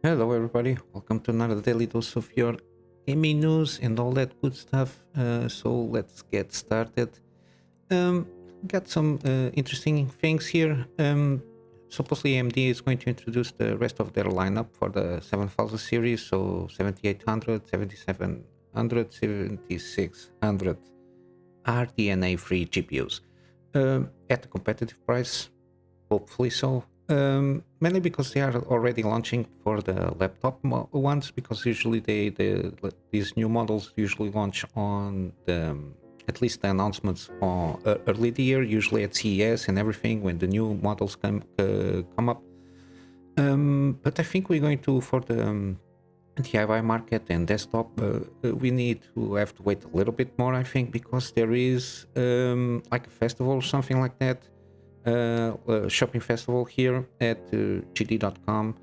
Hello, everybody. Welcome to another daily dose of your gaming news and all that good stuff. So let's get started. Um, got some interesting things here. Supposedly, AMD is going to introduce the rest of their lineup for the 7000 series, so 7800, 7700, 7600 RDNA-free GPUs at a competitive price. Hopefully so. Mainly because they are already launching for the laptop ones, because usually these new models usually launch on the at least the announcements on early the year, usually at CES and everything when the new models come up. But I think we're going to for the DIY market and desktop. We need to have to wait a little bit more, I think, because there is like a festival or something like that. Shopping festival here at gd.com,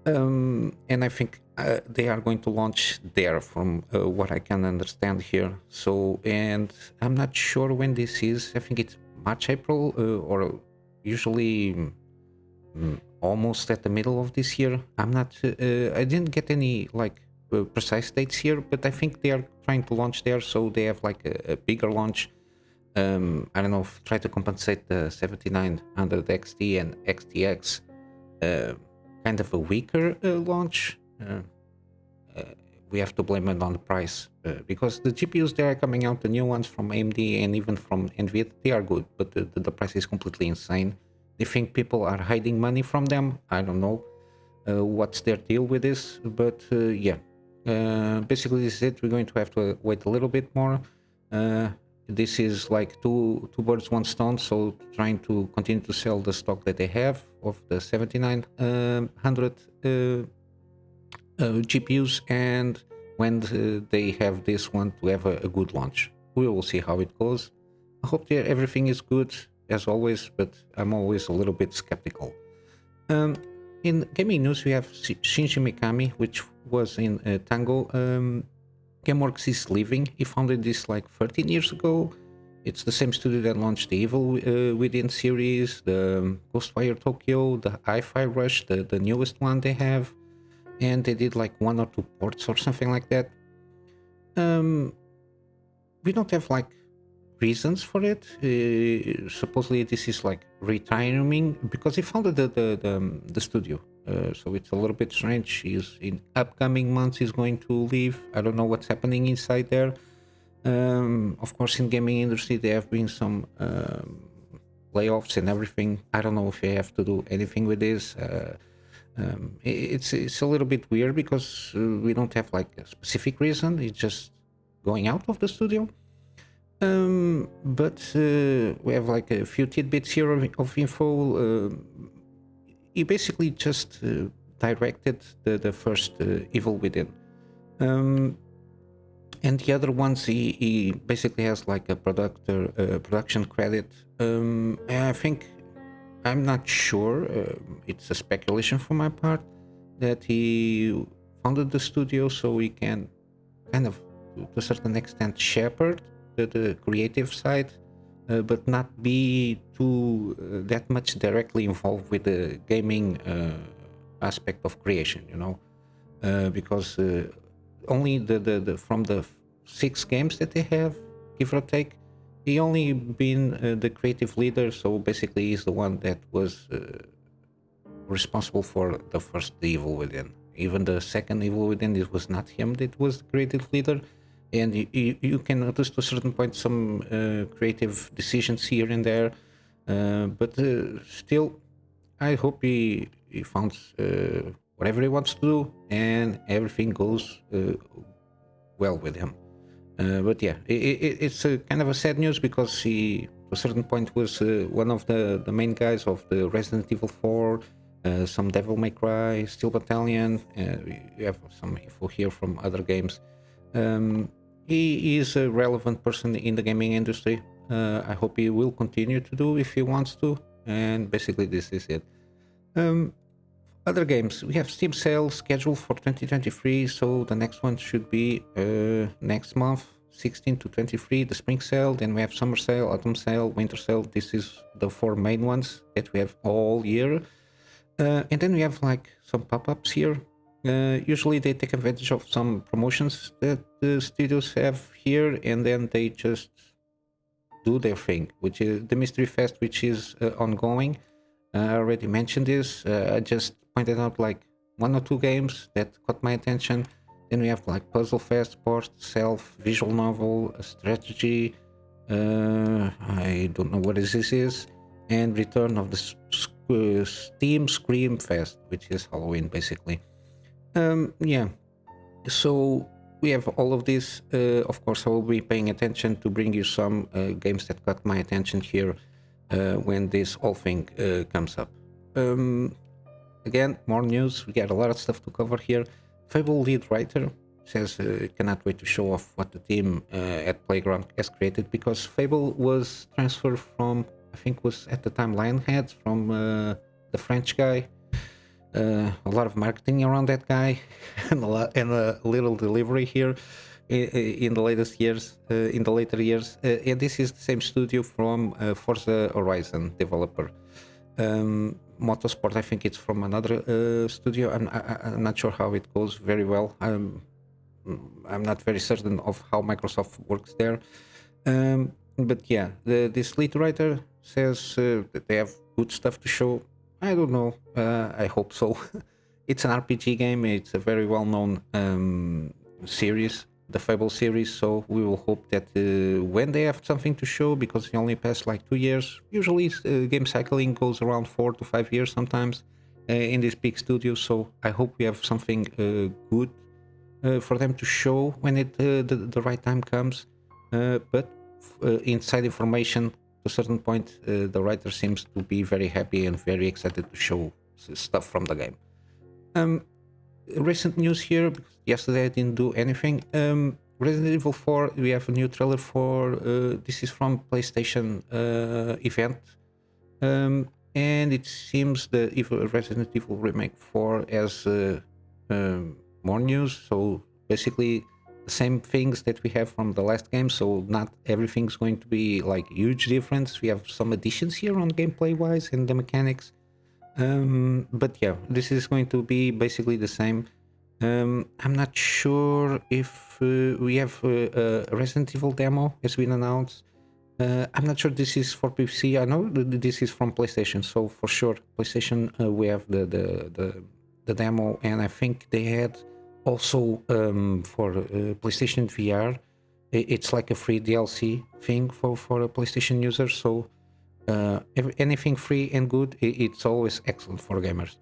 and I think they are going to launch there from what I can understand here. So, and I'm not sure when this is. I think it's March, April, or usually almost at the middle of this year. I'm not. I didn't get any precise dates here, but I think they are trying to launch there, so they have like a bigger launch. I don't know, try to compensate the 7900 XT and XTX, kind of a weaker launch. We have to blame it on the price, because the GPUs that are coming out, the new ones from AMD and even from NVIDIA, they are good, but the price is completely insane. They think people are hiding money from them. I don't know what's their deal with this, but yeah. Basically this is it. We're going to have to wait a little bit more. This is like two birds, one stone. So trying to continue to sell the stock that they have of the 7900 GPUs, and when they have this one, to have a good launch. We will see how it goes. I hope that everything is good as always, but I'm always a little bit skeptical. In gaming news, we have Shinji Mikami, which was in Tango. Gameworks is leaving. He founded this like 13 years ago. It's the same studio that launched the Evil Within series, the Ghostwire Tokyo, the Hi-Fi Rush, the newest one they have, and they did like 1 or 2 ports or something like that. We don't have like reasons for it. Supposedly this is like retiring, because he founded the studio. So it's a little bit strange. He's in upcoming months he's going to leave. I don't know what's happening inside there. Of course, in gaming industry there have been some layoffs and everything. I don't know if they have to do anything with this. It's a little bit weird, because we don't have like a specific reason. It's just going out of the studio. But we have like a few tidbits here of info. He basically just directed the first Evil Within. And the other ones, he basically has like a production credit. I think, I'm not sure, it's a speculation from my part, that he founded the studio so he can kind of, to a certain extent, shepherd the creative side, but not be too that much directly involved with the gaming aspect of creation, because only the from the 6 games that they have, give or take, he only been the creative leader. So basically he's the one that was responsible for the first Evil Within. Even the second Evil Within, it was not him that was the creative leader. And you can notice to a certain point some creative decisions here and there, but still, I hope he finds whatever he wants to do and everything goes well with him. But yeah, it's a kind of a sad news, because he, to a certain point, was one of the main guys of the Resident Evil 4, some Devil May Cry, Steel Battalion. You have some info here from other games. He is a relevant person in the gaming industry. I hope he will continue to do if he wants to. And basically this is it. Other games, we have Steam sale scheduled for 2023, so the next one should be next month, 16 to 23, the spring sale. Then we have summer sale, autumn sale, winter sale. This is the 4 main ones that we have all year. And then we have like some pop-ups here. Usually they take advantage of some promotions that the studios have here, and then they just do their thing, which is the Mystery Fest, which is ongoing. I already mentioned this. I just pointed out like one or two games that caught my attention. Then we have like Puzzle Fest, Sport, Self, Visual Novel, Strategy. I don't know what this is, and Return of the Steam Scream Fest, which is Halloween basically. Yeah, so we have all of this. Of course, I will be paying attention to bring you some games that got my attention here when this whole thing comes up. Um, Again, more news. We got a lot of stuff to cover here. Fable lead writer says cannot wait to show off what the team at Playground has created, because Fable was transferred from, I think was at the time Lionhead, from the French guy. A lot of marketing around that guy and a little delivery here in the latest years, in the later years. And this is the same studio from Forza Horizon developer. Motorsport, I think it's from another studio. I'm not sure how it goes very well. I'm not very certain of how Microsoft works there. But yeah, this lead writer says that they have good stuff to show. I don't know. I hope so. It's an RPG game. It's a very well-known series, the Fable series. So we will hope that when they have something to show, because it only passed like 2 years. Usually, game cycling goes around 4 to 5 years sometimes in these big studios. So I hope we have something good for them to show when the right time comes. But inside information, to a certain point, the writer seems to be very happy and very excited to show stuff from the game. Recent news here, because yesterday I didn't do anything. Resident Evil 4, we have a new trailer for, this is from PlayStation event. And it seems the Resident Evil Remake 4 has more news. So basically the same things that we have from the last game, so not everything's going to be like huge difference. We have some additions here on gameplay wise and the mechanics, but yeah, this is going to be basically the same. I'm not sure if we have a Resident Evil demo has been announced. I'm not sure this is for PC. I know this is from PlayStation, so for sure PlayStation we have the demo, and I think they had also for PlayStation VR, it's like a free DLC thing for a PlayStation user. So anything free and good, it's always excellent for gamers.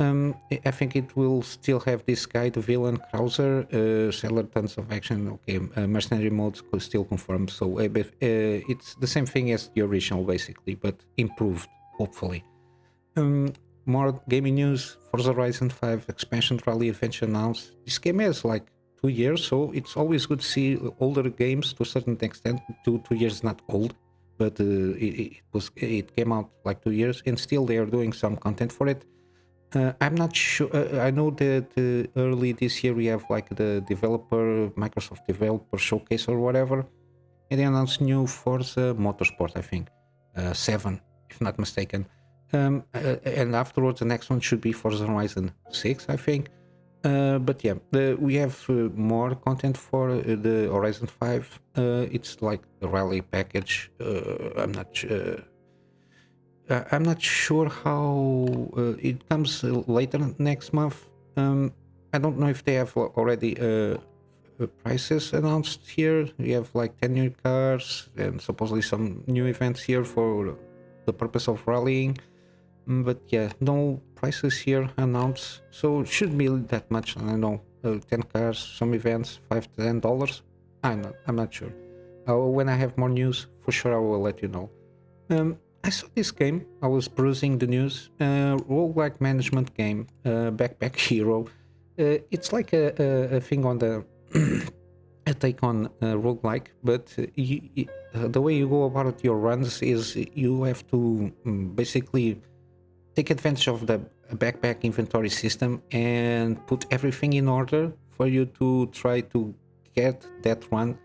I think it will still have this guy, the villain Krauser, seller, tons of action. Okay, mercenary modes still confirmed. So it's the same thing as the original basically, but improved, hopefully. More gaming news. Forza Horizon 5 expansion rally adventure announced. This game has like 2 years, so it's always good to see older games to a certain extent. 2 years not old, but it came out like 2 years, and still they are doing some content for it. I'm not sure. I know that early this year we have like the Microsoft developer showcase or whatever, and they announced new Forza Motorsport, I think 7, if not mistaken. And afterwards the next one should be Forza Horizon 6, I think. But yeah, we have more content for the Horizon 5. It's like the rally package. I'm not sure how it comes later next month. I don't know if they have already prices announced here. We have like 10 new cars and supposedly some new events here for the purpose of rallying. But yeah, no prices here announced, so it shouldn't be that much. I don't know, 10 cars, some events, $5 to $10. I'm not sure. When I have more news, for sure I will let you know. I saw this game. I was perusing the news. Roguelike management game, Backpack Hero. It's like a thing on the a take on roguelike, but the way you go about your runs is you have to basically take advantage of the backpack inventory system and put everything in order for you to try to get that run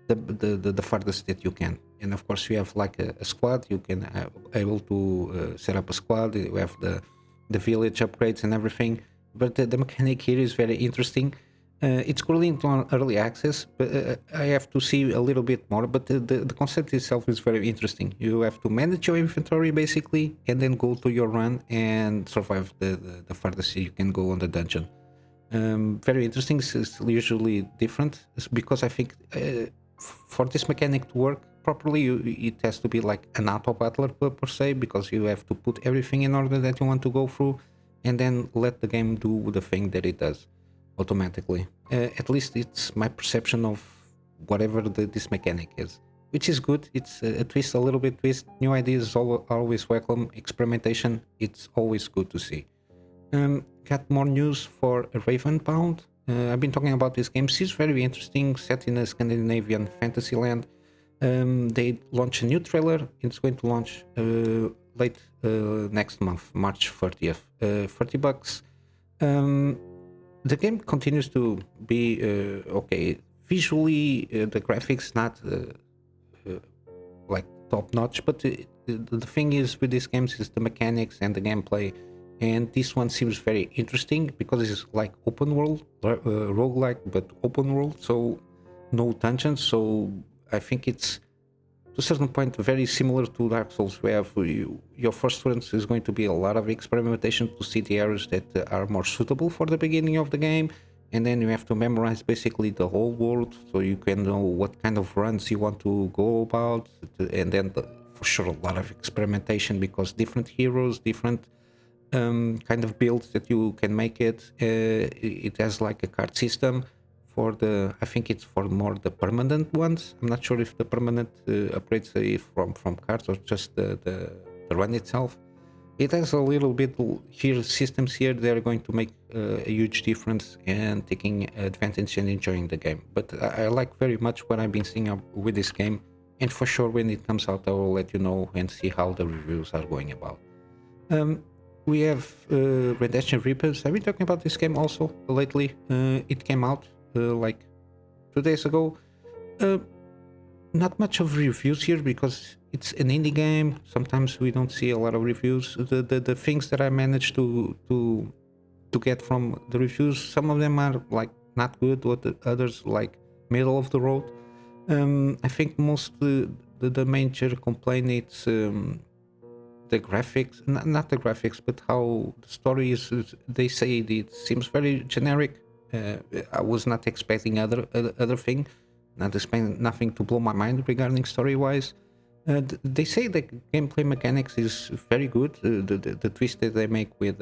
the farthest that you can. And of course you have like a squad. You can able to set up a squad. You have the village upgrades and everything, but the mechanic here is very interesting. It's currently on early access, but I have to see a little bit more. But the concept itself is very interesting. You have to manage your inventory basically, and then go to your run and survive the farthest you can go on the dungeon. Very interesting. It's usually different because I think for this mechanic to work properly, it has to be like an auto battler per se, because you have to put everything in order that you want to go through, and then let the game do the thing that it does automatically. At least it's my perception of whatever this mechanic is, which is good. It's a twist, a little bit twist. New ideas are always welcome. Experimentation, it's always good to see. Got more news for Ravenbound. I've been talking about this game. It's very interesting, set in a Scandinavian fantasy land. They launch a new trailer. It's going to launch late next month, March 30th. $30. The game continues to be okay. Visually, the graphics not like top notch, but the thing is with these games is the mechanics and the gameplay. And this one seems very interesting because it's like open world, roguelike, but open world, so no dungeons. So I think it's to a certain point very similar to Dark Souls, where your first runs is going to be a lot of experimentation to see the areas that are more suitable for the beginning of the game, and then you have to memorize basically the whole world so you can know what kind of runs you want to go about, and then for sure a lot of experimentation because different heroes, different kind of builds that you can make it. It has like a card system for I think it's for more the permanent ones. I'm not sure if the permanent upgrades from cards or just the run itself. It has a little bit here systems here that are going to make a huge difference and taking advantage and enjoying the game. But I like very much what I've been seeing with this game, and for sure when it comes out I will let you know and see how the reviews are going about. We have Redemption Reapers. I've been talking about this game also lately. It came out like 2 days ago. Not much of reviews here because it's an indie game. Sometimes we don't see a lot of reviews. The things that I managed to get from the reviews, some of them are like not good, or the others like middle of the road. I think most the major complaint is the graphics, not the graphics, but how the story is. They say it seems very generic. I was not expecting other thing, not expecting nothing to blow my mind regarding story wise. They say the gameplay mechanics is very good. The twist that they make with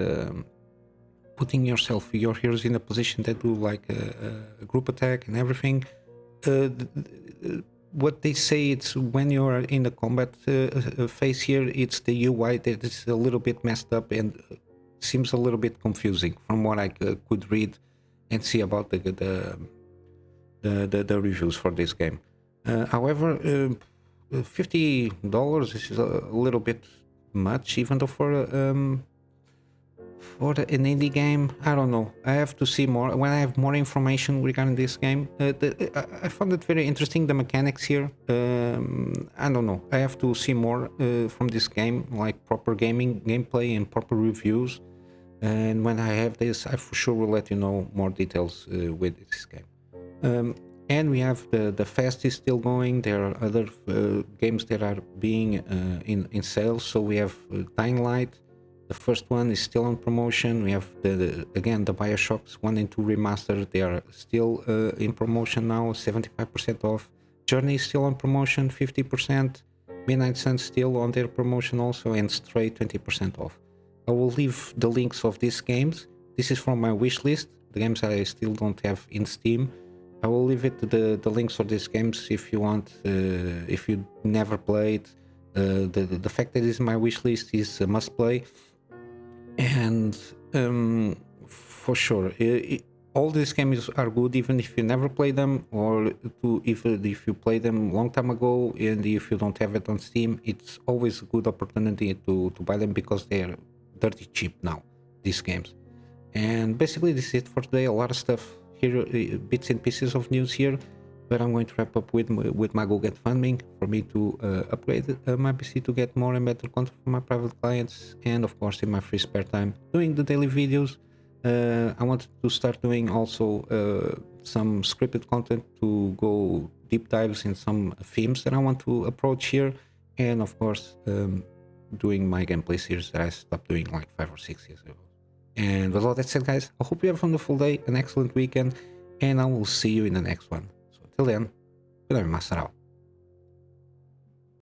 putting your heroes in a position that do like a group attack and everything. What they say, it's when you are in the combat phase here, it's the UI that is a little bit messed up and seems a little bit confusing from what I could read and see about the reviews for this game. However, $50 is a little bit much, even though for an indie game. I don't know. I have to see more when I have more information regarding this game. I found it very interesting, the mechanics here. I don't know. I have to see more from this game, like proper gameplay and proper reviews. And when I have this, I for sure will let you know more details with this game. And we have the fest is still going. There are other games that are being in sale. So we have Dying Light. The first one is still on promotion. We have the Bioshocks 1 and 2 remastered. They are still in promotion now, 75% off. Journey is still on promotion, 50%. Midnight Sun still on their promotion also, and Stray 20% off. I will leave the links of these games. This is from my wish list, the games I still don't have in Steam. I will leave it the links for these games if you want, if you never played. The fact that it's my wish list is a must play. And for sure, all these games are good even if you never play them, or even if you play them a long time ago, and if you don't have it on Steam, it's always a good opportunity to buy them because they're dirty cheap now, these games. And basically this is it for today. A lot of stuff here, bits and pieces of news here, but I'm going to wrap up with my Go-Get funding for me to upgrade my PC to get more and better content for my private clients, and of course in my free spare time doing the daily videos. I wanted to start doing also some scripted content to go deep dives in some themes that I want to approach here, and of course doing my gameplay series that I stopped doing like 5 or 6 years ago. And with all that said, guys, I hope you have a wonderful day, an excellent weekend, and I will see you in the next one. So until then, Kunamy Master out.